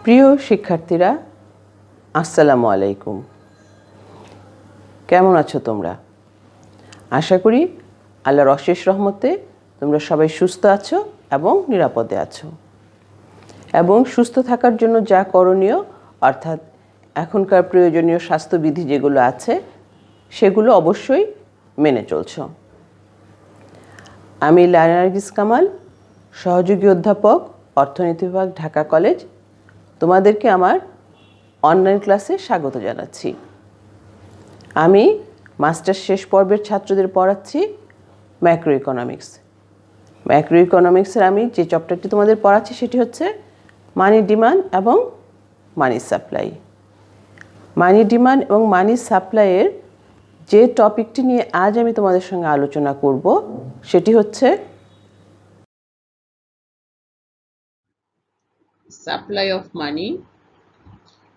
প্রিয় শিক্ষার্থীরা, আসসালামু আলাইকুম। কেমন আছো তোমরা? আশা করি আল্লাহর অশেষ রহমতে তোমরা সবাই সুস্থ আছো এবং নিরাপদে আছো। এবং সুস্থ থাকার জন্য যা করণীয়, অর্থাৎ এখনকার প্রয়োজনীয় স্বাস্থ্যবিধি যেগুলো আছে সেগুলো অবশ্যই মেনে চলছো। আমি লায়লা নার্গিস কামাল, সহযোগী অধ্যাপক, অর্থনীতি বিভাগ, ঢাকা কলেজ, তোমাদেরকে আমার অনলাইন ক্লাসে স্বাগত জানাচ্ছি। আমি মাস্টার্স শেষ পর্বের ছাত্রদের পড়াচ্ছি ম্যাক্রো ইকোনমিক্স। ম্যাক্রো ইকোনমিক্সের আমি যে চ্যাপ্টারটি তোমাদের পড়াচ্ছি সেটি হচ্ছে মানি ডিমান্ড এবং মানি সাপ্লাই। মানি ডিমান্ড এবং মানি সাপ্লাইয়ের যে টপিকটি নিয়ে আজ আমি তোমাদের সঙ্গে আলোচনা করব সেটি হচ্ছে supply of money,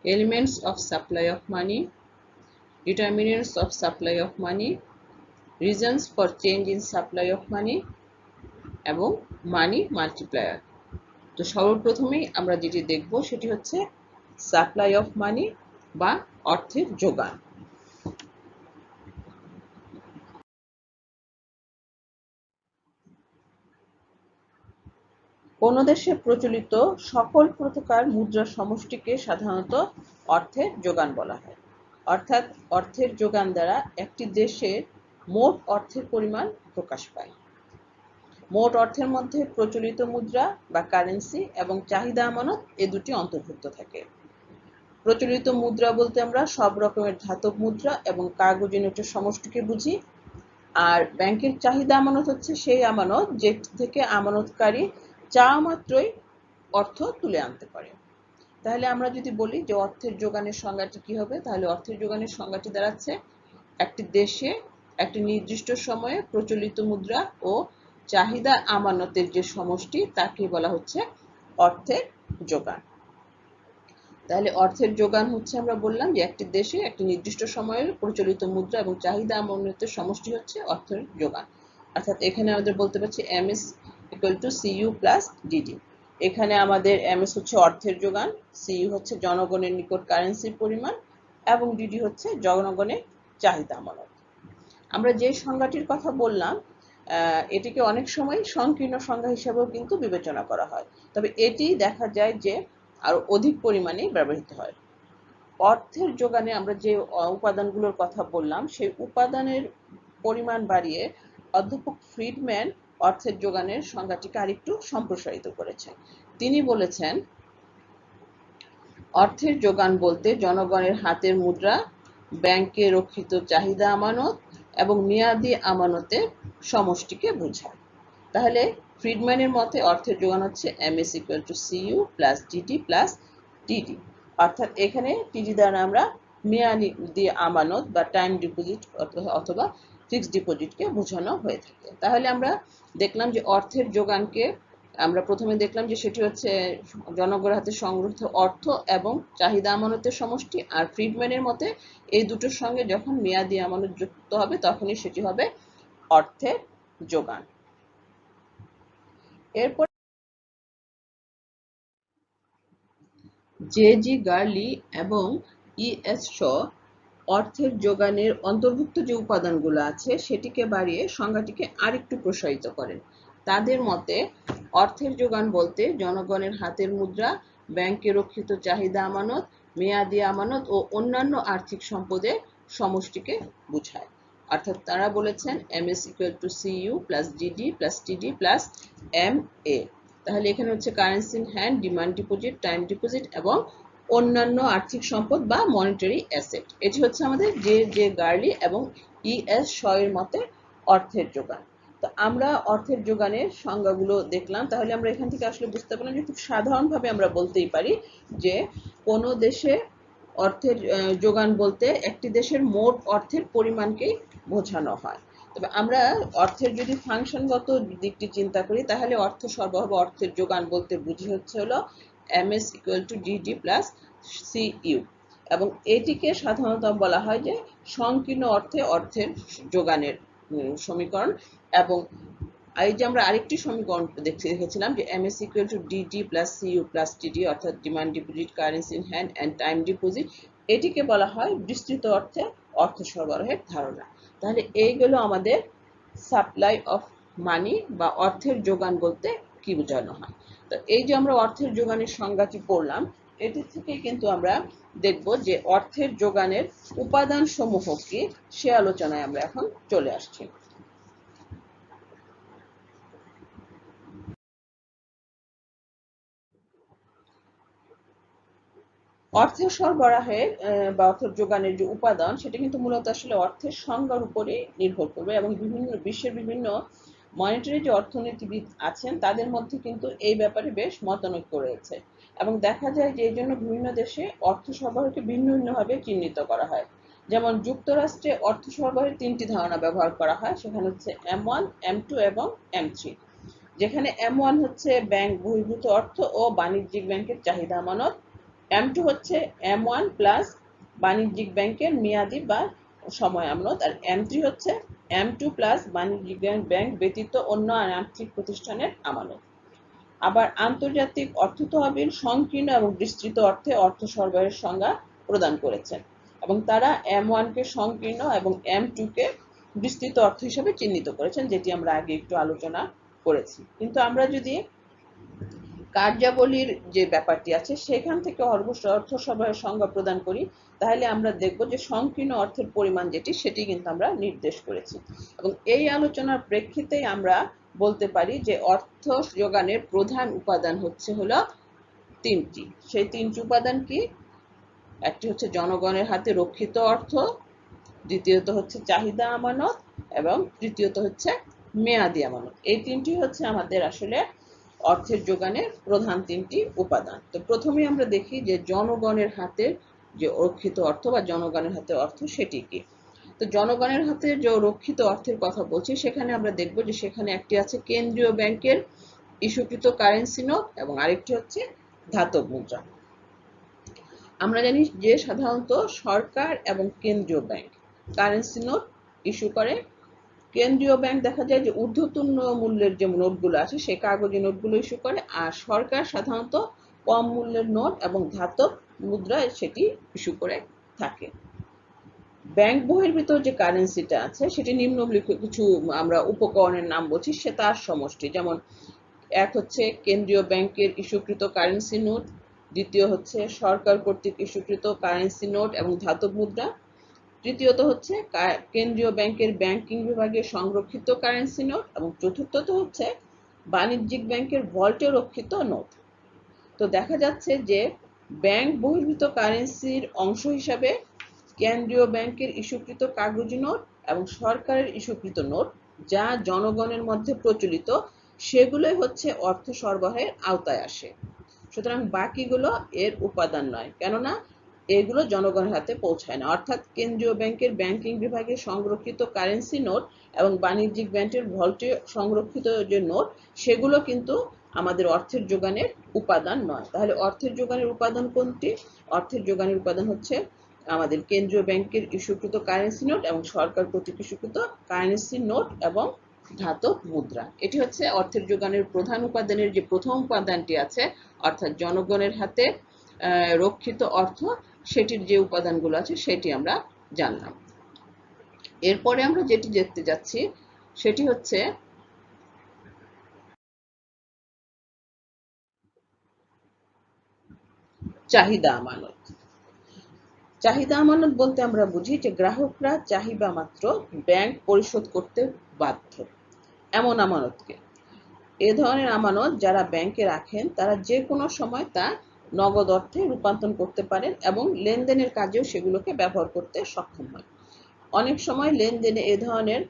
elements of supply of money, determinants of supply of money, reasons for change in supply of money এবং মানি মাল্টিপ্লায়ার। তো সর্বপ্রথমেই আমরা যেটি দেখব সেটি হচ্ছে সাপ্লাই অফ মানি বা অর্থের যোগান। কোন দেশে প্রচলিত সকল প্রকার মুদ্রার সমষ্টিকে সাধারণত অর্থের যোগান বলা হয়। অর্থাৎ অর্থের যোগান দ্বারা একটি দেশের মোট অর্থের পরিমাণ প্রকাশ পায়। মোট অর্থের মধ্যে প্রচলিত মুদ্রা বা কারেন্সি এবং চাহিদা আমানত এ দুটি অন্তর্ভুক্ত থাকে। প্রচলিত মুদ্রা বলতে আমরা সব রকমের ধাতব মুদ্রা এবং কাগজে নোটের সমষ্টিকে বুঝি। আর ব্যাংকের চাহিদা আমানত হচ্ছে সেই আমানত যেটি থেকে আমানতকারী চাওয়া মাত্রই অর্থ তুলে আনতে পারে। তাহলে আমরা যদি বলি যে অর্থের যোগানের সংজ্ঞাটি কি হবে, তাহলে অর্থের যোগানের সংজ্ঞাটি দাঁড়াচ্ছে একটি দেশে একটি নির্দিষ্ট সময়ে প্রচলিত মুদ্রা ও চাহিদা আমানতের যে সমষ্টি তাকে বলা হচ্ছে অর্থের যোগান। তাহলে অর্থের যোগান হচ্ছে আমরা বললাম যে একটি দেশে একটি নির্দিষ্ট সময়ের প্রচলিত মুদ্রা এবং চাহিদা আমানতের সমষ্টি হচ্ছে অর্থের যোগান। অর্থাৎ এখানে আমাদের বলতে পারছি MS equal to CU plus DD। এখানে আমাদের MS হচ্ছে অর্থের যোগান, CU হচ্ছে জনগণের নিকট কারেন্সির পরিমাণ এবং DD হচ্ছে জনগণের চাহিদা আমানত। আমরা যে সংজ্ঞাটির কথা বললাম এটিকে অনেক সময় সংকীর্ণ সংজ্ঞা হিসেবেও কিন্তু বিবেচনা করা হয়, তবে এটি দেখা যায় যে আরো অধিক পরিমাণে ব্যবহৃত হয়। অর্থের যোগানে আমরা যে উপাদানগুলোর কথা বললাম সেই উপাদানের পরিমাণ বাড়িয়ে অধ্যাপক ফ্রিডম্যান অর্থের যোগানের সংজ্ঞাটিকে আরেকটু সম্প্রসারিত করেছেন। তিনি বলেছেন, অর্থের যোগান বলতে জনগণের হাতের মুদ্রা, ব্যাংকে রক্ষিত চাহিদা আমানত এবং মেয়াদি আমানতের সমষ্টিকে বোঝায়। তাহলে ফ্রিডম্যানের মতে অর্থের যোগান হচ্ছে MS equal to CU plus DD plus TD। অর্থাৎ এখানে TD দ্বারা আমরা মেয়াদি আমানত বা টাইম ডিপোজিট অথবা ফিক্সড ডিপোজিটকে বোঝানো হয়ে থাকে। তাহলে আমরা দেখলাম যে অর্থের যোগানকে আমরা প্রথমে দেখলাম যে সেটি হচ্ছে জনগণের হাতে সংগৃহীত অর্থ এবং চাহিদা আমানতের সমষ্টি। আর ফ্রিডম্যানের মতে এই দুটোর সঙ্গে যখন মেয়াদি আমানত যুক্ত হবে তখনই সেটি হবে অর্থের যোগান। এরপর জে.জি. গার্লি এবং E.S. শ অর্থের যোগানের অন্তর্ভুক্ত যে উপাদানগুলো আছে সেটিকে বাড়িয়ে সংজ্ঞাটিকে আরেকটু প্রসারিত করেন। তাদের মতে অর্থের যোগান বলতে জনগণের হাতের মুদ্রা, ব্যাংকে রক্ষিত চাহিদা আমানত, মেয়াদি আমানত ও অন্যান্য আর্থিক সম্পদের সমষ্টিকে বোঝায়। অর্থাৎ তারা বলেছেন MS equal to CU plus DD plus TD plus MA। তাহলে এখানে হচ্ছে currency in hand, demand deposit, time deposit এবং অন্যান্য আর্থিক সম্পদ বা মনিটারি অ্যাসেট। এটি হচ্ছে আমাদের জে গার্লি এবং E.S. শ এর মতে অর্থের যোগান। তো আমরা অর্থের যোগানের সংজ্ঞাগুলো দেখলাম। তাহলে আমরা এখান থেকে আসলে বুঝতে পারলাম যে খুব সাধারণভাবে আমরা বলতেই পারি যে কোনো দেশে অর্থের যোগান বলতে একটি দেশের মোট অর্থের পরিমাণকেই বোঝানো হয়। তবে আমরা অর্থের যদি ফাংশনগত দিকটি চিন্তা করি তাহলে অর্থ সরবরাহ বা অর্থের যোগান বলতে বুঝি হচ্ছে হলো MS equal to DD plus CU এবং এটিকে সাধারণত বলা হয় যে সংকীর্ণ অর্থে অর্থের যোগানের সমীকরণ। এবং আর এই যে আমরা আরেকটি সমীকরণ দেখেছিলাম যে MS equal to DD plus CU plus TD, অর্থাৎ demand deposit, currency in hand and time deposit. এটিকে বলা হয় বিস্তৃত অর্থে অর্থ সরবরাহের ধারণা। তাহলে এইগুলো আমাদের সাপ্লাই অফ মানি বা অর্থের যোগান বলতে কি বোঝানো হয়। তো এই যে আমরা অর্থের যোগানের সংজ্ঞাটি পড়লাম, এটি থেকে কিন্তু আমরা দেখব যে অর্থের যোগানের উপাদান সমূহ কি, সে আলোচনায় আমরা এখন চলে আসছি। অর্থের সরবরাহের বা অর্থের যোগানের যে উপাদান, সেটা কিন্তু মূলত আসলে অর্থের সংজ্ঞার উপরে নির্ভর করবে, এবং বিশ্বের বিভিন্ন মনিটারি যে অর্থনীতিবিদ আছেন তাদের মধ্যে কিন্তু এই ব্যাপারে বেশ মতানৈক্য রয়েছে, এবং দেখা যায় যে এই জন্য বিভিন্ন দেশে অর্থ সরবরাহকে ভিন্ন ভিন্নভাবে চিহ্নিত করা হয়। যেমন যুক্তরাষ্ট্রে অর্থ সরবরাহের তিনটি ধারণা ব্যবহার করা হয়, সেখানে হচ্ছে M1, M2 এবং M3। যেখানে M1 হচ্ছে ব্যাংক বহির্ভূত অর্থ ও বাণিজ্যিক ব্যাংকের চাহিদা আমানত, M2 হচ্ছে M1 প্লাস বাণিজ্যিক ব্যাংকের মেয়াদি বা সময় আমানত, আর M3 হচ্ছে M2 প্লাস বাণিজ্যিক ব্যাংক ব্যতীত অন্য আর্থিক প্রতিষ্ঠানের আমানত। আবার আন্তর্জাতিক অর্থ তহবিল সংকীর্ণ এবং বিস্তৃত অর্থে অর্থ সরবরাহের সংজ্ঞা প্রদান করেছেন, এবং তারা M1 কে সংকীর্ণ এবং M2 কে বিস্তৃত অর্থ হিসেবে চিহ্নিত করেছেন, যেটি আমরা আগে একটু আলোচনা করেছি। কিন্তু আমরা যদি কার্যাবলীর যে ব্যাপারটি আছে সেখান থেকে অর্থ সরবরাহের সংজ্ঞা প্রদান করি, তাহলে আমরা দেখব যে সংকীর্ণ অর্থের পরিমাণ যেটি, সেটি কিন্তু আমরা নির্দেশ করেছি। এবং এই আলোচনার প্রেক্ষিতেই আমরা বলতে পারি যে অর্থ যোগানের প্রধান উপাদান হলো তিনটি। সেই তিনটি উপাদান কি? একটি হচ্ছে জনগণের হাতে রক্ষিত অর্থ, দ্বিতীয়ত হচ্ছে চাহিদা আমানত, এবং তৃতীয়ত হচ্ছে মেয়াদি আমানত। এই তিনটি হচ্ছে আমাদের আসলে অর্থের যোগানের প্রধান তিনটি উপাদান। তো প্রথমে আমরা দেখি যে জনগণের হাতে যে রক্ষিত অর্থ বা জনগণের হাতে অর্থ সেটি কি। তো জনগণের হাতে যে রক্ষিত অর্থের কথা বলছি, সেখানে আমরা দেখব যে সেখানে একটি আছে কেন্দ্রীয় ব্যাংকের ইস্যুকৃত কারেন্সি নোট, এবং আরেকটি হচ্ছে ধাতব মুদ্রা। আমরা জানি যে সাধারণত সরকার এবং কেন্দ্রীয় ব্যাংক কারেন্সি নোট ইস্যু করে। কেন্দ্রীয় ব্যাংক দেখা যায় যে ঊর্ধ্বতন মূল্যের যে নোটগুলো আছে সেই কাগজে নোটগুলো ইস্যু করে, আর সরকার সাধারণত কম মূল্যের নোট এবং ধাতব মুদ্রা সেটি ইস্যু করে থাকে। ব্যাংক বহির্ভূত যে কারেন্সিটা আছে সেটি নিম্নলিখিত কিছু আমরা উপকরণের নাম বলছি, সে তার সমষ্টি। যেমন এক হচ্ছে কেন্দ্রীয় ব্যাংকের ইস্যুকৃত কারেন্সি নোট, দ্বিতীয় হচ্ছে সরকার কর্তৃক ইস্যুকৃত কারেন্সি নোট এবং ধাতব মুদ্রা, তৃতীয়ত হচ্ছে কেন্দ্রীয় ব্যাংকের ব্যাংকিং বিভাগে সংরক্ষিত কারেন্সি নোট, এবং চতুর্থত হচ্ছে বাণিজ্যিক ব্যাংকের ভল্টে রক্ষিত নোট। তো দেখা যাচ্ছে যে ব্যাংক বহির্ভূত কারেন্সির অংশ হিসাবে কেন্দ্রীয় ব্যাংকের ইস্যুকৃত কাগজি নোট এবং সরকারের ইস্যুকৃত নোট যা জনগণের মধ্যে প্রচলিত, সেগুলোই হচ্ছে অর্থ সরবরাহের আওতায় আসে। সুতরাং বাকিগুলো এর উপাদান নয়, কেননা এগুলো জনগণের হাতে পৌঁছায় না। অর্থাৎ কেন্দ্রীয় ব্যাংকের ব্যাংকিং বিভাগে সংরক্ষিত কারেন্সি নোট এবং বাণিজ্যিক ব্যাংকের ভল্টে সংরক্ষিত যে নোট, সেগুলো কিন্তু আমাদের অর্থের যোগানের উপাদান নয়। তাহলে অর্থের যোগানের উপাদান কোনটি? অর্থের যোগানের উপাদান হচ্ছে আমাদের কেন্দ্রীয় ব্যাংকের ইস্যুকৃত কারেন্সি নোট এবং সরকার কর্তৃক ইস্যুকৃত কারেন্সি নোট এবং ধাতব মুদ্রা। এটি হচ্ছে অর্থের যোগানের প্রধান উপাদানের যে প্রথম উপাদানটি আছে, অর্থাৎ জনগণের হাতে রক্ষিত অর্থ, সেটির যে উপাদানগুলো আছে সেটি আমরা জানলাম। এরপরে আমরা যেটি দেখতে যাচ্ছি সেটি হচ্ছে চাহিদা আমানত। চাহিদা আমানত বলতে আমরা বুঝি যে গ্রাহকরা চাহিদা মাত্র ব্যাংক পরিশোধ করতে বাধ্য এমন আমানতকে। এ ধরনের আমানত যারা ব্যাংকে রাখেন তারা যে কোনো সময় তা নগদ অর্থে রূপান্তর করতে পারেন এবং লেনদেনের কাজেও সেগুলোকে ব্যবহার করতে সক্ষম হয়। অনেক সময় লেনদেনে এ ধরনের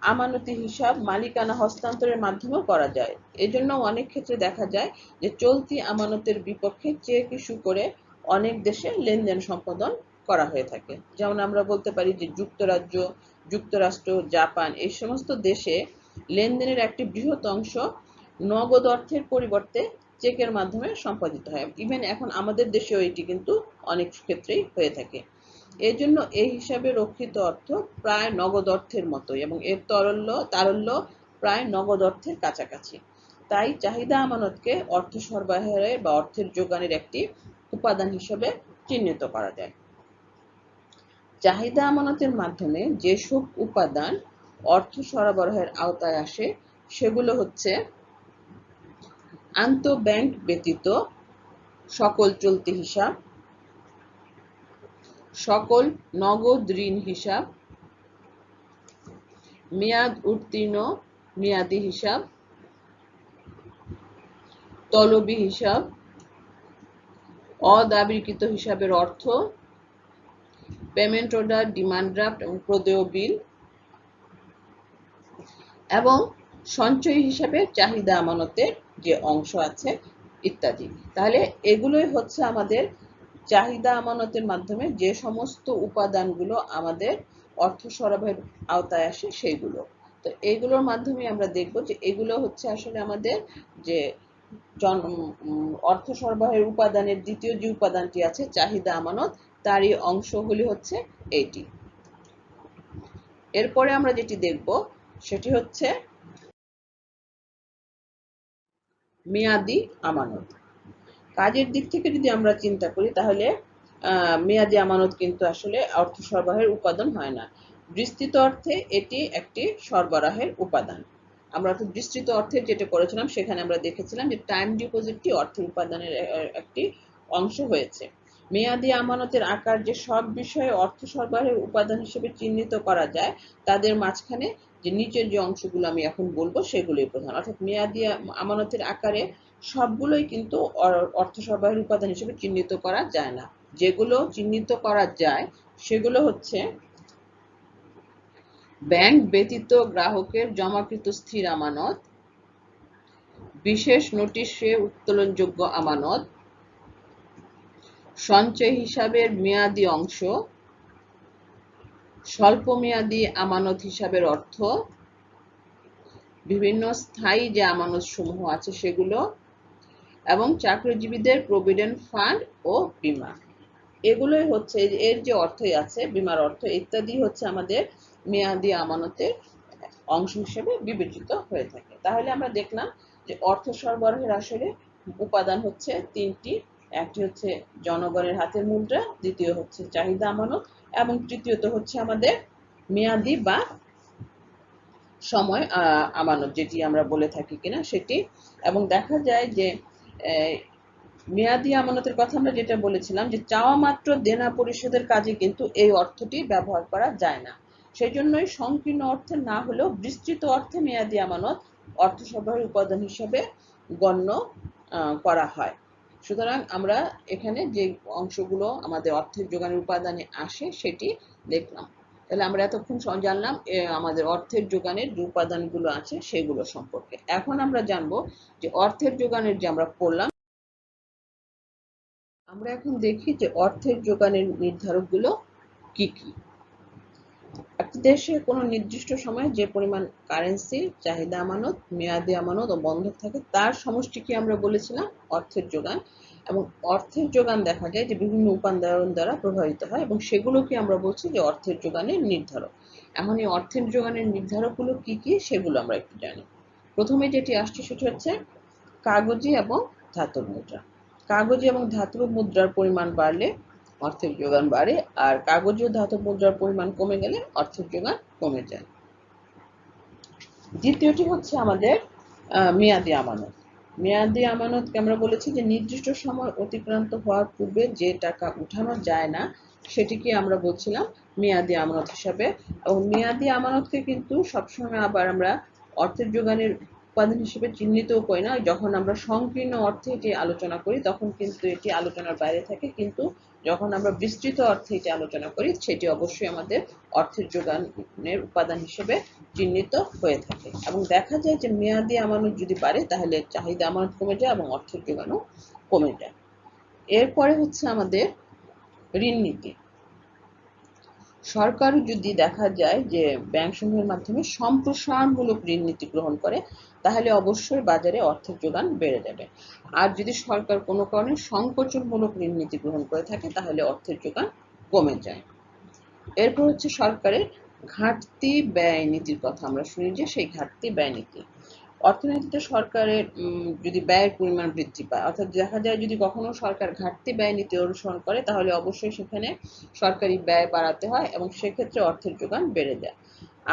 আমানতি হিসাব মালিকানা হস্তান্তরের মাধ্যমেও করা যায়। এজন্য অনেক ক্ষেত্রে দেখা যায় যে চলতি আমানতের বিপক্ষে চেক ইস্যু করে অনেক দেশে লেনদেন সম্পাদন করা হয়ে থাকে। যেমন আমরা বলতে পারি যে যুক্তরাজ্য, যুক্তরাষ্ট্র, জাপান, এই সমস্ত দেশে লেনদেনের একটি বৃহৎ অংশ নগদ অর্থের পরিবর্তে চেকের মাধ্যমে সম্পাদিত হয়। ইভেন এখন আমাদের দেশেও এটি কিন্তু অনেক ক্ষেত্রেই হয়ে থাকে। এর জন্য এই হিসাবে রক্ষিত অর্থ প্রায় নগদ অর্থের মতোই, এবং এর তারল্য প্রায় নগদ অর্থের কাছাকাছি। তাই চাহিদা আমানতকে অর্থ সরবরাহের বা অর্থের যোগানের একটি উপাদান হিসেবে চিহ্নিত করা যায়। চাহিদা আমানতের মাধ্যমে যেসব উপাদান অর্থ সরবরাহের আওতায় আসে সেগুলো হচ্ছে আন্তঃব্যাংক ব্যতীত সকল চলতি হিসাব, সকল নগদ ঋণ হিসাব, মেয়াদ উত্তীর্ণ মেয়াদি হিসাব, তলবি হিসাব, অদাবিকৃত হিসাবের অর্থ, পেমেন্ট অর্ডার, ডিমান্ড ড্রাফট এবং প্রদেয় বিল, এবং সঞ্চয়ী হিসাবে চাহিদা আমানতের যে অংশ আছে ইত্যাদি। তাহলে এগুলোই হচ্ছে আমাদের চাহিদা আমানতের মাধ্যমে যে সমস্ত উপাদানগুলো আমাদের অর্থ সরবরাহের আওতায় আসে সেইগুলো। তো এইগুলোর মাধ্যমে আমরা দেখব যে এগুলো হচ্ছে আসলে আমাদের যে অর্থ সরবরাহের উপাদানের দ্বিতীয় যে উপাদানটি আছে চাহিদা আমানত, তারই অংশগুলি হচ্ছে এইটি। এরপরে আমরা যেটি দেখব সেটি হচ্ছে মেয়াদি আমানত। কাজের দিক থেকে যদি আমরা চিন্তা করি তাহলে মেয়াদি আমানত কিন্তু আসলে অর্থ সরবরাহের উপাদান হয় না। বিস্তৃত অর্থে এটি একটি সরবরাহের উপাদান। আমরা তো বিস্তৃত অর্থে যেটা করেছিলাম সেখানে আমরা দেখেছিলাম যে টাইম ডিপোজিটটি অর্থের উপাদানের একটি অংশ হয়েছে। মেয়াদি আমানতের আকার যে সব বিষয়ে অর্থ সরবরাহের উপাদান হিসেবে চিহ্নিত করা যায় তাদের মাঝখানে যে নিচের যে অংশগুলো আমি এখন বলবো সেগুলোই প্রধান। অর্থাৎ মেয়াদি আমানতের আকারে সবগুলোই কিন্তু অর্থ সরবরাহের উপাদান হিসেবে চিহ্নিত করা যায় না। যেগুলো চিহ্নিত করা যায় সেগুলো হচ্ছে ব্যাংক ব্যতীত গ্রাহকের জমাকৃত স্থির আমানত, বিশেষ নোটিশে উত্তোলনযোগ্য আমানত, সঞ্চয় হিসাবের মেয়াদি অংশ, স্বল্পমেয়াদী আমানত হিসাবের অর্থ, বিভিন্ন স্থায়ী যে আমানত সমূহ আছে সেগুলো, এবং চাকরিজীবীদের প্রভিডেন্ট ফান্ড ও বীমা। এগুলোই হচ্ছে এর যে অর্থই আছে বীমার অর্থ ইত্যাদি হচ্ছে আমাদের মেয়াদি আমানতের অংশ হিসেবে বিবেচিত হয়ে থাকে। তাহলে আমরা দেখলাম যে অর্থ সরবরাহের আসলে উপাদান হচ্ছে তিনটি। একটি হচ্ছে জনগণের হাতের মুদ্রা, দ্বিতীয় হচ্ছে চাহিদা আমানত এবং তৃতীয়ত হচ্ছে আমাদের মেয়াদি বা সময় আমানত যেটি আমরা বলে থাকি কিনা সেটি। এবং দেখা যায় যে মেয়াদি আমানতের কথা আমরা যেটা বলেছিলাম যে চাওয়া মাত্র দেনা পরিশোধের কাজে কিন্তু এই অর্থটি ব্যবহার করা যায় না। সেই জন্যই সংকীর্ণ অর্থে না হলেও বিস্তৃত অর্থে মেয়াদি আমানত অর্থ সরবরাহের উপাদান হিসেবে গণ্য করা হয়। সুতরাং আমরা এখানে যে অংশগুলো আমাদের অর্থের যোগানের উপাদানে আসে সেটি দেখলাম। তাহলে আমরা এতক্ষণ জানলাম আমাদের অর্থের যোগানের যে উপাদানগুলো আছে সেগুলো সম্পর্কে। এখন আমরা জানবো যে অর্থের যোগানের যে আমরা পড়লাম, আমরা এখন দেখি যে অর্থের যোগানের নির্ধারকগুলো কি কি। একটি দেশে কোনো নির্দিষ্ট সময়ে যে পরিমাণ কারেন্সি, চাহিদা আমানত, মেয়াদি আমানত ও বন্ধক থাকে তার সমষ্টিকে আমরা বলেছিলাম অর্থের যোগান। এবং অর্থের যোগান দেখা যায় যে বিভিন্ন উপাদান দ্বারা প্রভাবিত হয় এবং সেগুলোকে আমরা বলছি যে অর্থের যোগানের নির্ধারক। এখন এই অর্থের যোগানের নির্ধারকগুলো কি কি সেগুলো আমরা একটু জানি। প্রথমে যেটি আসছে সেটি হচ্ছে কাগজি এবং ধাতব মুদ্রা। কাগজি এবং ধাতব মুদ্রার পরিমাণ বাড়লে অর্থের যোগান বাড়ে, আর কাগজি ও ধাতব মুদ্রার পরিমাণ কমে গেলে অর্থের যোগান কমে যায়। দ্বিতীয়টি হচ্ছে আমাদের মেয়াদি আমানত। মেয়াদি আমানতকে আমরা বলেছি যে নির্দিষ্ট সময় অতিক্রান্ত হওয়ার পূর্বে যে টাকা উঠানো যায় না সেটিকে আমরা বলছিলাম মেয়াদি আমানত হিসাবে। এবং মেয়াদি আমানতকে কিন্তু সবসময় আবার আমরা অর্থের যোগানের উপাদান হিসেবে চিহ্নিত করি না। যখন আমরা সংকীর্ণ অর্থে এটি আলোচনা করি তখন কিন্তু এটি আলোচনার বাইরে থাকে, কিন্তু যখন আমরা বিস্তৃত অর্থে এটি আলোচনা করি সেটি অবশ্যই আমাদের অর্থের যোগানের উপাদান হিসেবে চিহ্নিত হয়ে থাকে। এবং দেখা যায় যে মেয়াদি আমানত যদি বাড়ে তাহলে চাহিদা আমানত কমে যায় এবং অর্থের যোগানও কমে যায়। এরপরে হচ্ছে আমাদের ঋণ নীতি। সরকার যদি দেখা যায় যে ব্যাংক সমূহের মাধ্যমে সম্প্রসারণমূলক ঋণ নীতি গ্রহণ করে তাহলে অবশ্যই বাজারে অর্থের যোগান বেড়ে যাবে। আর যদি সরকার কোনো কারণে সংকোচনমূলক ঋণ নীতি গ্রহণ করে থাকে তাহলে অর্থের যোগান কমে যায়। এরপর হচ্ছে সরকারের ঘাটতি ব্যয় নীতির কথা আমরা শুনি, যে সেই ঘাটতি ব্যয় নীতি অর্থনীতিতে সরকারের যদি ব্যয়ের পরিমাণ বৃদ্ধি পায়, অর্থাৎ দেখা যায় যদি কখনো সরকার ঘাটতি ব্যয় নীতি অনুসরণ করে তাহলে অবশ্যই সেখানে সরকারি ব্যয় বাড়াতে হয় এবং সেক্ষেত্রে অর্থের যোগান বেড়ে যায়।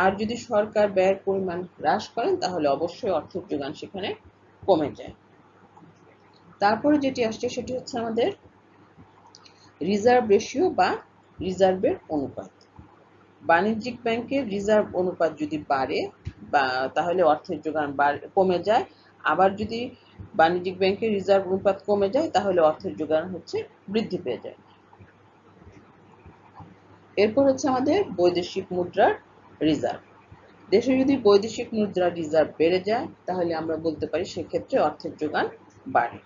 আর যদি সরকার ব্যয়ের পরিমাণ হ্রাস করেন তাহলে অবশ্যই অর্থের যোগান সেখানে কমে যায়। তারপরে যেটি আসছে সেটি হচ্ছে আমাদের রিজার্ভ রেশিও বা রিজার্ভের অনুপাত। বাণিজ্যিক ব্যাংকের রিজার্ভ অনুপাত যদি বাড়ে বা তাহলে অর্থের যোগান কমে যায়, আবার যদি বাণিজ্যিক ব্যাংকের রিজার্ভ অনুপাত কমে যায় তাহলে অর্থের যোগান বৃদ্ধি পেয়ে যায়। এরপর হচ্ছে আমাদের বৈদেশিক মুদ্রার রিজার্ভ। দেশে যদি বৈদেশিক মুদ্রার রিজার্ভ বেড়ে যায় তাহলে আমরা বলতে পারি সেক্ষেত্রে অর্থের যোগান বাড়ে।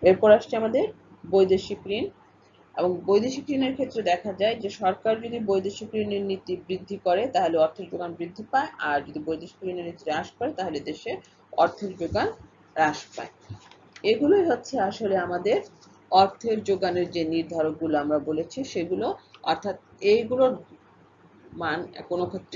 এরপর আসছে আমাদের বৈদেশিক ঋণ, এবং বৈদেশিক ঋণের ক্ষেত্রে দেখা যায় যে সরকার যদি বৈদেশিক ঋণের নীতি বৃদ্ধি করে তাহলে অর্থের যোগান বৃদ্ধি পায়, আর যদি বৈদেশিক ঋণের নীতি হ্রাস করে তাহলে দেশে অর্থের যোগান হ্রাস পায়। এগুলোই হচ্ছে আসলে আমাদের অর্থের যোগানের যে নির্ধারকগুলো আমরা বলেছি সেগুলো, অর্থাৎ এইগুলোর মান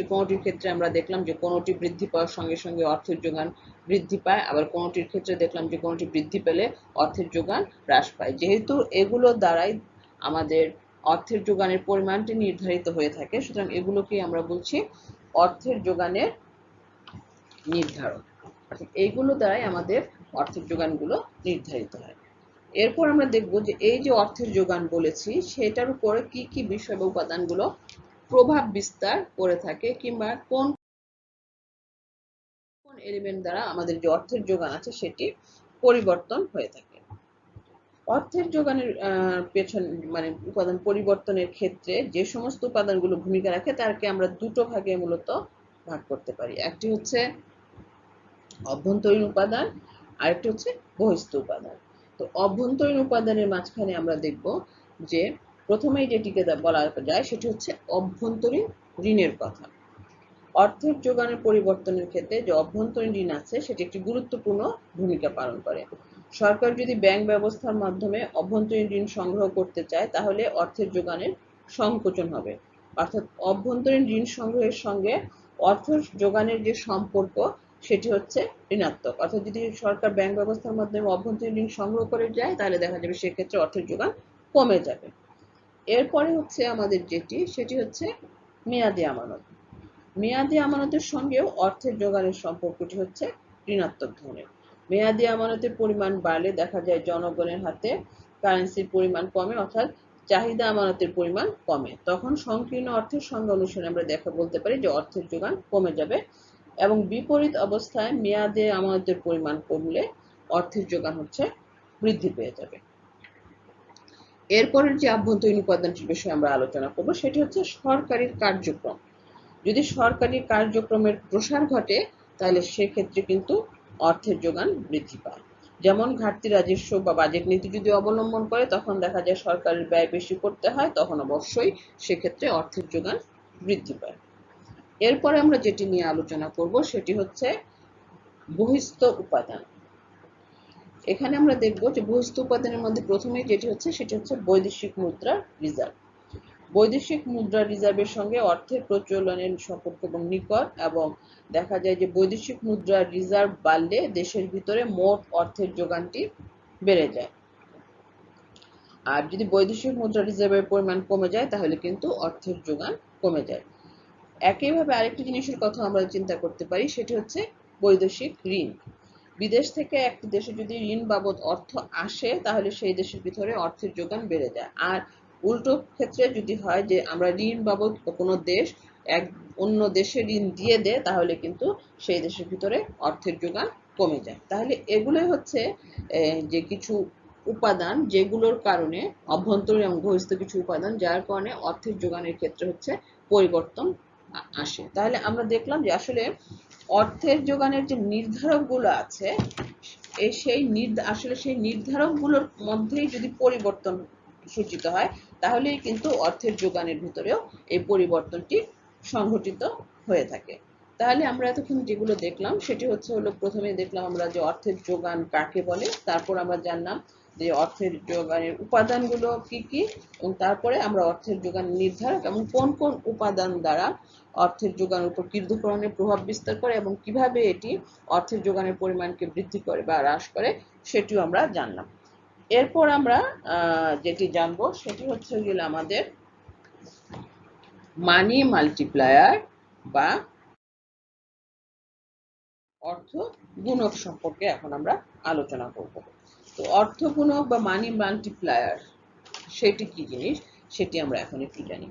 কোনোটির ক্ষেত্রে আমরা দেখলাম যে কোনোটি বৃদ্ধি পাওয়ার সঙ্গে সঙ্গে অর্থের যোগান বৃদ্ধি পায়, আবার কোনোটির ক্ষেত্রে দেখলাম যে কোনোটি বৃদ্ধি পেলে অর্থের যোগান হ্রাস পায়। যেহেতু এগুলো দ্বারাই আমাদের অর্থের যোগানের পরিমাণটি নির্ধারিত হয়ে থাকে, সুতরাং এগুলোকেই আমরা বলছি অর্থের যোগানের নির্ধারক। অর্থাৎ এইগুলো দ্বারাই আমাদের অর্থের যোগানগুলো নির্ধারিত হয়। এরপর আমরা দেখব যে এই যে অর্থের যোগান বলেছি সেটার উপরে কি কি বিষয় বা উপাদানগুলো প্রভাব বিস্তার করে থাকে, কিংবা কোন কোন এলিমেন্ট দ্বারা আমাদের যে অর্থের যোগান আছে সেটি পরিবর্তন হয়ে থাকে। অর্থের যোগানের পেছন মানে উপাদান পরিবর্তনের ক্ষেত্রে যে সমস্ত উপাদানগুলো ভূমিকা রাখে তাকে আমরা দুটো ভাগে মূলত ভাগ করতে পারি। একটি হচ্ছে অভ্যন্তরীণ উপাদান, আরেকটি হচ্ছে বহিঃস্থ উপাদান। তো অভ্যন্তরীণ উপাদানের মাঝখানে আমরা দেখব যে প্রথমেই যেটিকে বলা যায় সেটি হচ্ছে অভ্যন্তরীণ ঋণের কথা। অর্থের যোগানের পরিবর্তনের ক্ষেত্রে যে অভ্যন্তরীণ ঋণ আছে সেটি একটি গুরুত্বপূর্ণ ভূমিকা পালন করে। সরকার যদি ব্যাংক ব্যবস্থার মাধ্যমে অভ্যন্তরীণ ঋণ সংগ্রহ করতে চায় তাহলে অর্থের যোগানের সংকোচন হবে। অর্থাৎ অভ্যন্তরীণ ঋণ সংগ্রহের সঙ্গে অর্থ যোগানের যে সম্পর্ক সেটি হচ্ছে ঋণাত্মক। অর্থাৎ যদি সরকার ব্যাংক ব্যবস্থার মাধ্যমে অভ্যন্তরীণ ঋণ সংগ্রহ করে যায় তাহলে দেখা যাবে সেক্ষেত্রে অর্থের যোগান কমে যাবে। এরপরে হচ্ছে আমাদের সেটি হচ্ছে মেয়াদি আমানত। মেয়াদি আমানতের সঙ্গেও অর্থের যোগানের সম্পর্কটি হচ্ছে ঋণাত্মক ধরনের। মেয়াদি আমানতের পরিমাণ বাড়লে দেখা যায় জনগণের হাতে কারেন্সির পরিমাণ কমে, অর্থাৎ চাহিদা আমানতের পরিমাণ কমে। তখন সংকীর্ণ অর্থের সংজ্ঞা অনুসারে আমরা বলতে পারি যে অর্থের যোগান কমে যাবে, এবং বিপরীত অবস্থায় মেয়াদে আমানতের পরিমাণ কমলে অর্থের যোগান বৃদ্ধি পেয়ে যাবে। এরপরের যে আভ্যন্তরীণ উপাদানটির বিষয়ে আমরা আলোচনা করব সেটি হচ্ছে সরকারি কার্যক্রম। যদি সরকারি কার্যক্রমের প্রসার ঘটে তাহলে সেক্ষেত্রে কিন্তু অর্থের যোগান বৃদ্ধি পায়। যেমন ঘাটতি রাজস্ব বা বাজেট নীতি যদি অবলম্বন করে তখন দেখা যায় সরকারের ব্যয় বেশি করতে হয়, তখন অবশ্যই সেক্ষেত্রে অর্থের যোগান বৃদ্ধি পায়। এরপরে আমরা যেটি নিয়ে আলোচনা করব সেটি হচ্ছে বহিঃস্থ উপাদান। এখানে আমরা দেখব যে বহিঃস্থ উপাদানের মধ্যে প্রথমেই যেটি হচ্ছে সেটি হচ্ছে বৈদেশিক মুদ্রার রিজার্ভ। বৈদেশিক মুদ্রা রিজার্ভের সঙ্গে অর্থের প্রচলনের সম্পর্ক এবং নিকট, এবং দেখা যায় যে বৈদেশিক মুদ্রার রিজার্ভ বাড়লে দেশের ভিতরে মোট অর্থের যোগানটি বেড়ে যায়, আর যদি বৈদেশিক মুদ্রা রিজার্ভের পরিমাণ কমে যায় তাহলে কিন্তু অর্থের যোগান কমে যায়। একইভাবে আরেকটি জিনিসের কথা আমরা চিন্তা করতে পারি সেটি হচ্ছে বৈদেশিক ঋণ। বিদেশ থেকে একটি দেশে যদি ঋণ বাবদ অর্থ আসে তাহলে সেই দেশের ভিতরে অর্থের যোগান বেড়ে যায়, আর উল্টো ক্ষেত্রে যদি হয় যে আমরা ঋণ বাবদ কোনো দেশ অন্য দেশে ঋণ দিয়ে দেয় তাহলে কিন্তু সেই দেশের ভিতরে অর্থের যোগান কমে যায়। তাহলে এগুলোই হচ্ছে যে কিছু উপাদান যেগুলোর কারণে অভ্যন্তরীণ এবং বহিঃস্থ কিছু উপাদান যার কারণে অর্থের যোগানের ক্ষেত্রে পরিবর্তন আসে। তাহলে আমরা দেখলাম যে আসলে অর্থের যোগানের যে নির্ধারকগুলো আছে আসলে সেই নির্ধারকগুলোর মধ্যেই যদি পরিবর্তন সূচিত হয় তাহলেই কিন্তু অর্থের যোগানের ভিতরেও এই পরিবর্তনটি সংঘটিত হয়ে থাকে। তাহলে আমরা এতক্ষণ যেগুলো দেখলাম সেটি হলো প্রথমে দেখলাম আমরা যে অর্থের যোগান কাকে বলে, তারপর আমরা জানলাম যে অর্থের যোগানের উপাদানগুলো কি কি, এবং তারপরে আমরা অর্থের যোগান নির্ধারক এবং কোন কোন উপাদান দ্বারা অর্থের যোগানের উপর কৃদ্ধকরণের প্রভাব বিস্তার করে এবং কিভাবে এটি অর্থের যোগানের পরিমাণকে বৃদ্ধি করে বা হ্রাস করে সেটিও আমরা জানলাম। এরপর আমরা যেটি জানবো সেটি হচ্ছে গেলে আমাদের মানি মাল্টিপ্লায়ার বা অর্থ গুণক সম্পর্কে এখন আমরা আলোচনা করব। তো অর্থ গুণক বা মানি মাল্টিপ্লায়ার সেটি কি জিনিস সেটি আমরা এখন একটু জানি।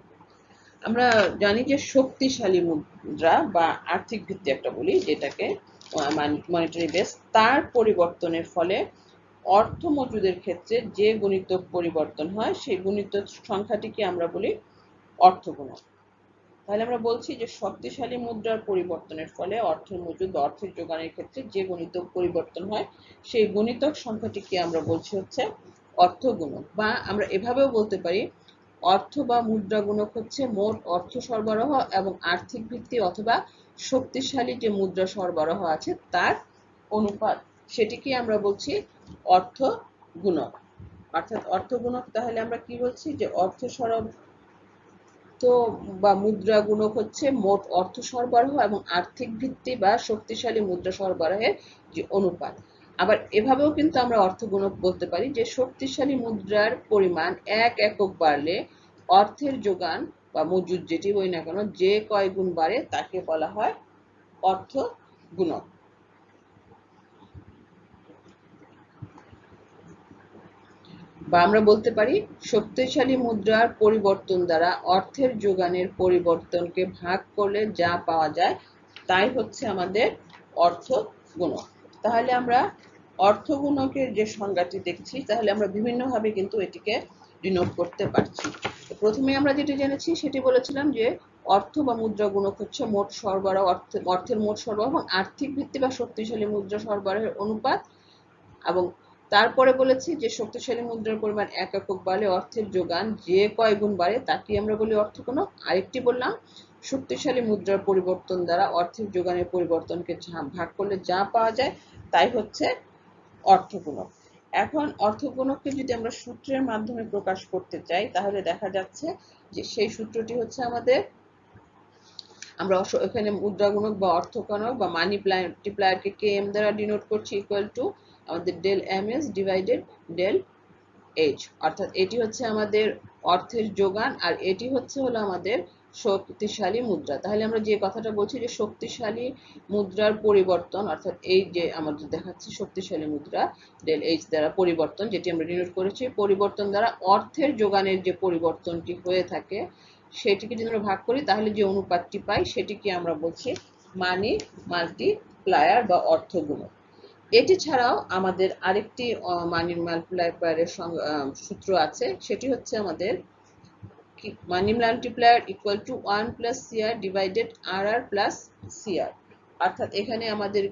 আমরা জানি যে শক্তিশালী মুদ্রা বা আর্থিক ভিত্তি একটা বলি যেটাকে মনিটারি বেস, তার পরিবর্তনের ফলে অর্থ মজুদের ক্ষেত্রে যে গুণিতক পরিবর্তন হয় সেই গুণিতক সংখ্যাটিকে আমরা বলি অর্থগুণক। তাহলে আমরা বলছি যে শক্তিশালী মুদ্রার পরিবর্তনের ফলে অর্থের মজুদ বা অর্থের যোগানের ক্ষেত্রে যে গুণিতক পরিবর্তন হয় সেই গুণিতক সংখ্যাটিকে আমরা বলছি হচ্ছে অর্থগুণক, বা আমরা এভাবেও বলতে পারি অর্থ বা মুদ্রা গুণক হচ্ছে মোট অর্থ সরবরাহ এবং আর্থিক ভিত্তি অথবা শক্তিশালী যে মুদ্রা সরবরাহ আছে তার অনুপাত, সেটিকে আমরা বলছি অর্থ গুণক। অর্থাৎ অর্থ গুণক তাহলে আমরা কি বলছি যে অর্থ বা মুদ্রা গুণক হচ্ছে মোট অর্থ সরবরাহ এবং আর্থিক ভিত্তি বা শক্তিশালী মুদ্রা সরবরাহের যে অনুপাত। আবার এভাবেও কিন্তু আমরা অর্থ গুণক বলতে পারি যে শক্তিশালী মুদ্রার পরিমাণ 1 একক বাড়লে অর্থের যোগান বা মজুদ যেটি বই না কেন যে কয় গুণ বাড়ে তাকে বলা হয় অর্থ গুণক। বা আমরা বলতে পারি শক্তিশালী মুদ্রার পরিবর্তন দ্বারা অর্থের যোগানের পরিবর্তনকে ভাগ করলে যা পাওয়া যায় তাই হচ্ছে আমাদের অর্থ গুণক। তাহলে আমরা অর্থ গুণকের যে সংজ্ঞাটি দেখছি তাহলে আমরা বিভিন্নভাবে কিন্তু এটিকে ডিনোট করতে পারছি। প্রথমে আমরা যেটি জেনেছি সেটি বলেছিলাম যে অর্থ বা মুদ্রা গুণক হচ্ছে মোট সরবরাহ অর্থের মোট সরবরাহ এবং আর্থিক ভিত্তি বা শক্তিশালী মুদ্রা সরবরাহের অনুপাত, এবং তারপরে বলেছি যে শক্তিশালী মুদ্রার পরিমাণ 1 একক বাড়লে অর্থের যোগান যে কয় গুণ বাড়ে তাকে আমরা বলি অর্থগুণক। আরেকটি বললাম শক্তিশালী মুদ্রার পরিবর্তন দ্বারা অর্থের যোগানের পরিবর্তনকে ভাগ করলে যা পাওয়া যায় তাই হচ্ছে অর্থগুণক। এখন অর্থগুণককে যদি আমরা সূত্রের মাধ্যমে প্রকাশ করতে চাই তাহলে দেখা যাচ্ছে যে সেই সূত্রটি হচ্ছে আমাদের, আমরা এখানে মুদ্রা গুণক বা অর্থগুণক বা মানি মাল্টিপ্লায়ারকে km দ্বারা ডিনোট করছি ইকুয়াল টু আমাদের del ms divided del h, অর্থাৎ এটি হচ্ছে আমাদের অর্থের যোগান আর এটি হচ্ছে হলো আমাদের শক্তিশালী মুদ্রা। তাহলে আমরা যে কথাটা বলছি যে শক্তিশালী মুদ্রার পরিবর্তন, অর্থাৎ এই যে আমাদের দেখাচ্ছি শক্তিশালী মুদ্রা ডেল h দ্বারা পরিবর্তন যেটি আমরা ডিনোট করেছি, পরিবর্তন দ্বারা অর্থের যোগানের যে পরিবর্তনটি হয়ে থাকে সেটিকে যদি আমরা ভাগ করি তাহলে যে অনুপাতটি পাই সেটিকে আমরা বলছি মানি মাল্টিপ্লায়ার বা অর্থগুণক। এটি ছাড়াও আমাদের আরেকটি মানি মাল্টিপ্লায়ারের সূত্র আছে, সেটি হচ্ছে আমাদের money multiplier equal to 1 plus CR divided r plus CR. অর্থাৎ এখানে আমাদের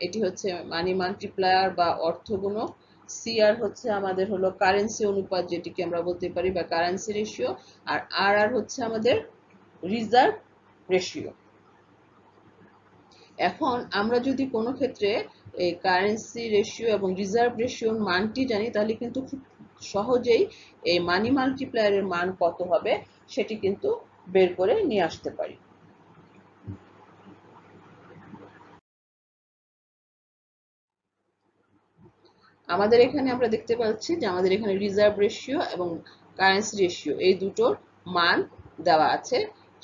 এটি হচ্ছে মানি মাল্টিপ্লায়ার বা অর্থগুণক, সিআর হচ্ছে আমাদের হলো কারেন্সি অনুপাত যেটিকে আমরা বলতে পারি বা কারেন্সি রেশিও, আর আর হচ্ছে আমাদের রিজার্ভ রেশিও। এখন আমরা যদি কোনো ক্ষেত্রে এই কারেন্সি রেশিও এবং রিজার্ভ রেশিওর মানটি জানি তাহলে কিন্তু খুব সহজেই এই মানি মাল্টিপ্লায়ারের মান কত হবে সেটি কিন্তু বের করে নিয়ে আসতে পারি। আমাদের এখানে আমরা দেখতে পাচ্ছি যে আমাদের এখানে রিজার্ভ রেশিও এবং কারেন্সি রেশিও এই দুটোর মান দেওয়া আছে।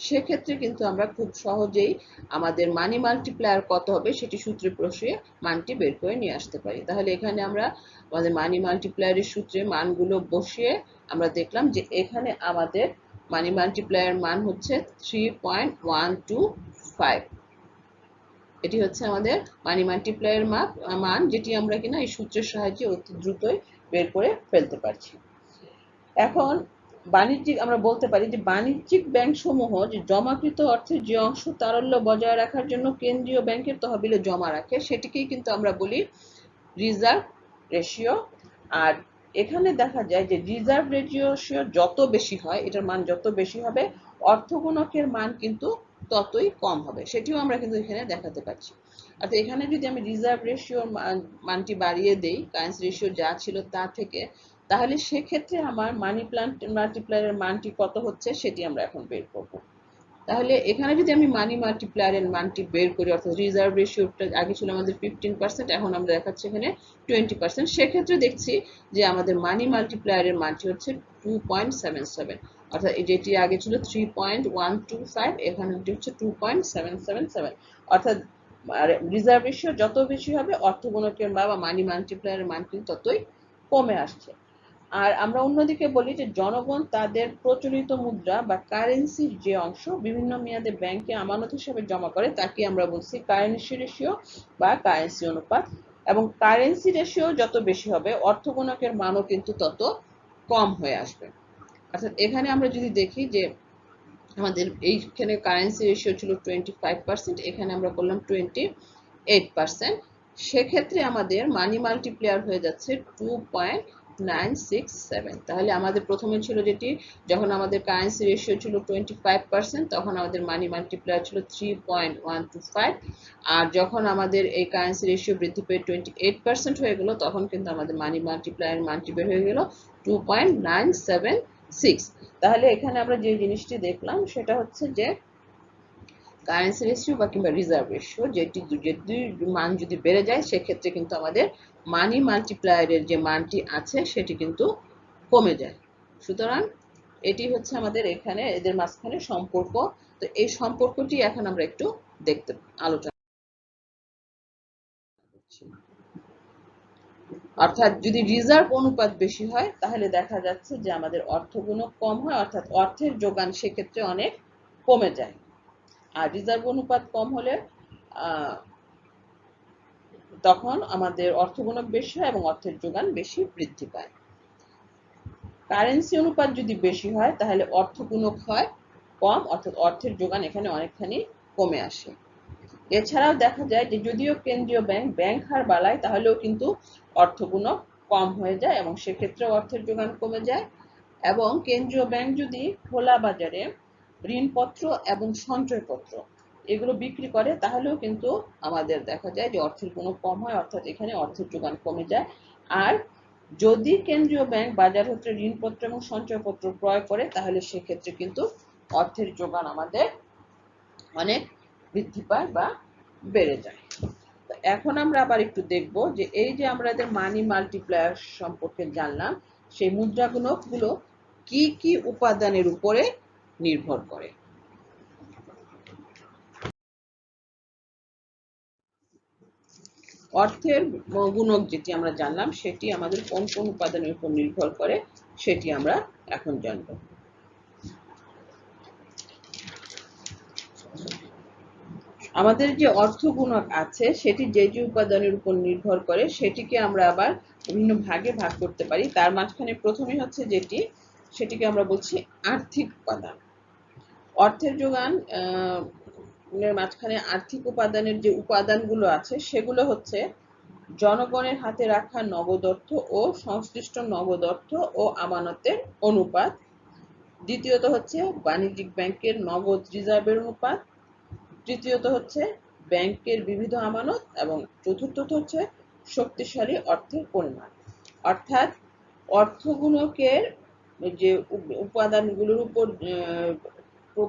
সেক্ষেত্রে কিন্তু আমরা খুব সহজেই আমাদের মানি মাল্টিপ্লায়ার কত হবে সেটি সূত্রে বসিয়ে মানটি বের করে নিয়ে আসতে পারি। তাহলে এখানে আমরা আমাদের মানি মাল্টিপ্লায়ারের সূত্রে মানগুলো বসিয়ে আমরা দেখলাম যে এখানে আমাদের মানি মাল্টিপ্লায়ার মান হচ্ছে 3.125। এটি হচ্ছে আমাদের মানি মাল্টিপ্লায়ার মান যেটি আমরা কিনা এই সূত্রের সাহায্যে অতি দ্রুতই বের করে ফেলতে পারছি। এখন বাণিজ্যিক আমরা বলতে পারি যে বাণিজ্যিক ব্যাংক সমূহ যে জমাকৃত অর্থের যে অংশ তারল্য বজায় রাখার জন্য কেন্দ্রীয় ব্যাংকের তহবিলে জমা রাখে সেটিকেই কিন্তু আমরা বলি রিজার্ভ রেশিও। আর এখানে দেখা যায় যে রিজার্ভ রেশিও যত বেশি হয়, এটার মান যত বেশি হবে অর্থগুণকের মান কিন্তু ততই কম হবে, সেটিও আমরা কিন্তু এখানে দেখাতে পারছি। অর্থাৎ এখানে যদি আমি রিজার্ভ রেশিওর মানটি বাড়িয়ে দেই কারেন্সি রেশিও যা ছিল তা থেকে, তাহলে সেক্ষেত্রে আমার মানি প্লান্ট মাল্টিপ্লায়ারের মানটি কত হচ্ছে সেটি আমরা এখন বের করব। তাহলে এখানে যদি আমি মানি মাল্টিপ্লায়ারের মানটি বের করি, অর্থাৎ রিজার্ভ রেশিওটা আগে ছিল আমাদের 15%, এখন আমরা দেখাচ্ছি এখানে 20%, সেক্ষেত্রে দেখছি যে আমাদের মানি মাল্টিপ্লায়ারের মানটি হচ্ছে 2.77, অর্থাৎ যেটি আগে ছিল 3.125, এখানে হচ্ছে 2.777, অর্থাৎ রিজার্ভ রেশিও যত বেশি হবে অর্থগুণকের বা মানি মাল্টিপ্লায়ারের মান কিন্তু ততই কমে আসছে। আর আমরা অন্যদিকে বলি যে জনগণ তাদের প্রচলিত মুদ্রা বা কারেন্সির যে অংশ বিভিন্ন মেয়াদে ব্যাংকে আমানত হিসাবে জমা করে তাকে আমরা বলছি কারেন্সি রেশিও বা কারেন্সি অনুপাত, এবং কারেন্সি রেশিও যত বেশি হবে অর্থগুণকের মানও কিন্তু তত কম হয়ে আসবে। অর্থাৎ এখানে আমরা যদি দেখি যে আমাদের এইখানে কারেন্সি রেশিও ছিল 25%, এখানে আমরা করলাম 28%, সেক্ষেত্রে আমাদের মানি মাল্টিপ্লায়ার হয়ে যাচ্ছে 2.967। তাহলে আমাদের প্রথমে ছিল যেটি যখন আমাদের কারেন্সি রেশিও ছিল 25%, তখন আমাদের মানি মাল্টিপ্লায়ার ছিল 3.125, আর যখন আমাদের এই কারেন্সি রেশিও বৃদ্ধি পেয়ে 28% হয়ে গেল তখন কিন্তু আমাদের মানি মাল্টিপ্লায়ার মানটি বের হয়ে গেল 2.976। তাহলে এখানে আমরা যে জিনিসটি দেখলাম সেটা হচ্ছে যে কারেন্সি রেশিও বা কিংবা রিজার্ভ রেশিও যেটি মান যদি বেড়ে যায় সেক্ষেত্রে কিন্তু আমাদের মানি মাল্টিপ্লায়ারের যে মানটি আছে সেটি কিন্তু কমে যায়। সুতরাং এটি হচ্ছে আমাদের এখানে এদের মাঝখানে সম্পর্ক। তো এই সম্পর্কটি এখন আমরা একটু দেখতে আলোচনা করছি। অর্থাৎ যদি রিজার্ভ অনুপাত বেশি হয় তাহলে দেখা যাচ্ছে যে আমাদের অর্থগুণক কম হয়, অর্থাৎ অর্থের যোগান সেক্ষেত্রে অনেক কমে যায়। আর রিজার্ভ অনুপাত কম হলে তখন আমাদের অর্থগুণক বেশি হয় এবং অর্থের যোগান বেশি বৃদ্ধি পায়। কারেন্সি অনুপাত যদি বেশি হয় তাহলে অর্থগুণক হয় কম, অর্থাৎ অর্থের যোগান এখানে অনেকখানি কমে আসে। এছাড়াও দেখা যায় যে যদিও কেন্দ্রীয় ব্যাংক হার বাড়ায় তাহলেও কিন্তু অর্থগুণক কম হয়ে যায় এবং সেক্ষেত্রে অর্থের যোগান কমে যায়। এবং কেন্দ্রীয় ব্যাংক যদি খোলা বাজারে ঋণপত্র এবং সঞ্চয়পত্র এগুলো বিক্রি করে তাহলেও কিন্তু আমাদের দেখা যায় যে অর্থের কোনো কম হয়, অর্থাৎ এখানে অর্থের যোগান কমে যায়। আর যদি কেন্দ্রীয় ব্যাংক বাজার হতে ঋণপত্র এবং সঞ্চয়পত্র ক্রয় করে তাহলে সেক্ষেত্রে কিন্তু অর্থের যোগান আমাদের অনেক বৃদ্ধি পায় বা বেড়ে যায়। এখন আমরা আবার একটু দেখব যে এই যে আমরা এদের মানি মাল্টিপ্লায়ার সম্পর্কে জানলাম সেই মুদ্রাগুণকগুলো কি কি উপাদানের উপরে নির্ভর করে। অর্থের গুণক যেটি আমরা জানলাম সেটি আমাদের কোন কোন উপাদানের উপর নির্ভর করে সেটি আমরা এখন জানব। আমাদের যে অর্থগুণক আছে সেটি যে যে উপাদানের উপর নির্ভর করে সেটিকে আমরা আবার বিভিন্ন ভাগে ভাগ করতে পারি। তার মাঝখানে প্রথমে হচ্ছে যেটি সেটিকে আমরা বলছি আর্থিক উপাদান। অর্থের যোগান মাঝখানে আর্থিক উপাদানের যে উপাদানগুলো আছে সেগুলো হচ্ছে জনগণের হাতে রাখা নগদ অর্থ ও সংশ্লিষ্ট নগদ অর্থ ও আমানতের অনুপাত, দ্বিতীয়ত হচ্ছে বাণিজ্যিক ব্যাংকের নগদ রিজার্ভের অনুপাত, তৃতীয়ত হচ্ছে ব্যাংকের বিবিধ আমানত এবং চতুর্থত হচ্ছে শক্তিশালী অর্থের পরিমাণ। অর্থাৎ অর্থগুণকের যে উপাদানগুলোর উপর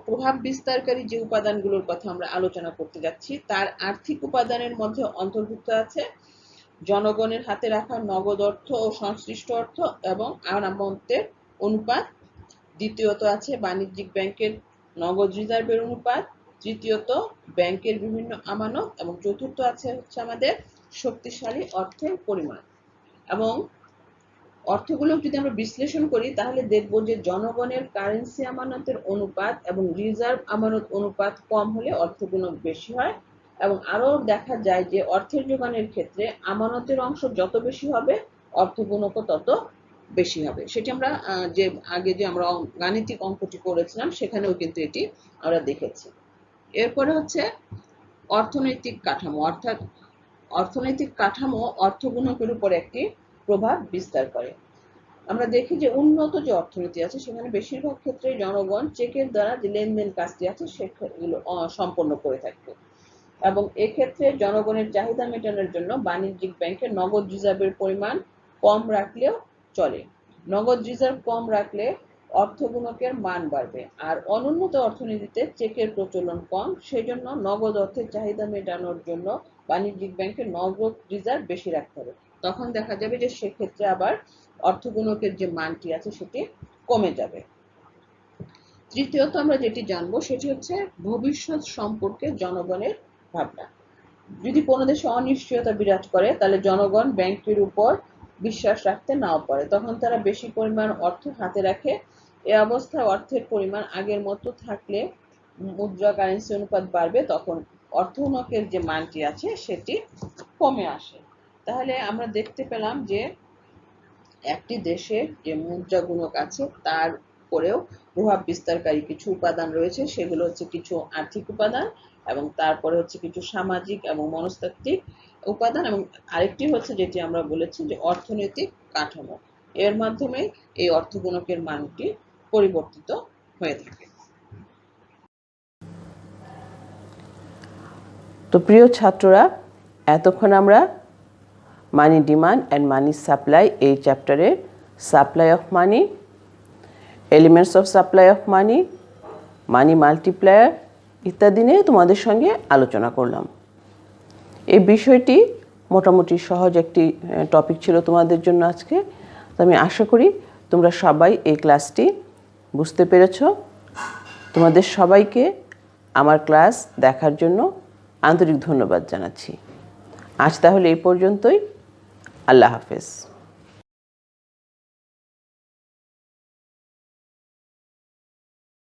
প্রভাব বিস্তারকারী যে উপাদানগুলোর কথা আমরা আলোচনা করতে যাচ্ছি তার আর্থিক উপাদানের মধ্যে অন্তর্ভুক্ত আছে জনগণের হাতে রাখা নগদ অর্থ ও সংশ্লিষ্ট অর্থ এবং আমানতের অনুপাত, দ্বিতীয়ত আছে বাণিজ্যিক ব্যাংকের নগদ রিজার্ভের অনুপাত, তৃতীয়ত ব্যাংকের বিভিন্ন আমানত এবং চতুর্থ আছে হচ্ছে আমাদের শক্তিশালী অর্থের পরিমাণ। এবং অর্থগুলো যদি আমরা বিশ্লেষণ করি তাহলে দেখব যে জনগণের কারেন্সি আমানতের অনুপাত এবং রিজার্ভ আমানত অনুপাত কম হলে অর্থগুণক বেশি হয়, এবং আরও দেখা যায় যে অর্থের যোগানের ক্ষেত্রে আমানতের অংশ যত বেশি হবে অর্থগুণকও তত বেশি হবে। সেটি আমরা যে আগে যে আমরা গাণিতিক অঙ্কটি করেছিলাম সেখানেও কিন্তু এটি আমরা দেখেছি। এরপরে হচ্ছে অর্থনৈতিক কাঠামো, অর্থাৎ অর্থনৈতিক কাঠামো অর্থগুণকের উপর একটি প্রভাব বিস্তার করে। আমরা দেখি যে উন্নত যে অর্থনীতি আছে সেখানে বেশিরভাগ ক্ষেত্রে জনগণ চেকের দ্বারা যে লেনদেন কাজটি আছে সেগুলো সম্পন্ন করে থাকে, এবং এক্ষেত্রে জনগণের চাহিদা মেটানোর জন্য বাণিজ্যিক ব্যাংকে নগদ রিজার্ভের পরিমাণ কম রাখলেও চলে। নগদ রিজার্ভ কম রাখলে অর্থগুণকের মান বাড়বে, আর অনুন্নত অর্থনীতিতে চেকের প্রচলন কম, সেজন্য নগদ অর্থের চাহিদা মেটানোর জন্য বাণিজ্যিক ব্যাংকে নগদ রিজার্ভ বেশি রাখতে হবে। তখন দেখা যাবে যে সেক্ষেত্রে আবার অর্থগুণকের যে মানটি আছে সেটি কমে যাবে। তৃতীয়ত আমরা যেটি জানবো সেটি হচ্ছে ভবিষ্যৎ সম্পর্কে জনগণের ভাবনা। যদি কোনো দেশে অনিশ্চয়তা বিরাজ করে তাহলে জনগণ ব্যাংকের উপর বিশ্বাস রাখতে নাও পারে, তখন তারা বেশি পরিমাণ অর্থ হাতে রাখে। এ অবস্থায় অর্থের পরিমাণ আগের মতো থাকলে মুদ্রা কারেন্সি অনুপাত বাড়বে, তখন অর্থগুণকের যে মানটি আছে সেটি কমে আসে। তাহলে আমরা দেখতে পেলাম যে একটি দেশের যে মুদ্রা গুণক আছে তার উপরেও প্রভাব বিস্তারকারী কিছু উপাদান রয়েছে, সেগুলো হচ্ছে কিছু আর্থিক উপাদান, এবং তারপরে হচ্ছে কিছু সামাজিক এবং মনস্তাত্ত্বিক উপাদান, এবং আরেকটি হচ্ছে যেটি আমরা বলেছি যে অর্থনৈতিক কাঠামো। এর মাধ্যমে এই অর্থগুণকের মানটি পরিবর্তিত হয়ে থাকে। তো প্রিয় ছাত্ররা, এতক্ষণ আমরা মানি ডিমান্ড অ্যান্ড মানি সাপ্লাই এই চ্যাপ্টারে supply of money, elements of supply of money, money multiplier ইত্যাদি নিয়ে তোমাদের সঙ্গে আলোচনা করলাম। এই বিষয়টি মোটামুটি সহজ একটি টপিক ছিল তোমাদের জন্য আজকে। তো আমি আশা করি তোমরা সবাই এই ক্লাসটি বুঝতে পেরেছ। তোমাদের সবাইকে আমার ক্লাস দেখার জন্য আন্তরিক ধন্যবাদ জানাচ্ছি। আজ তাহলে এই পর্যন্তই। আল্লাহ হাফেজ।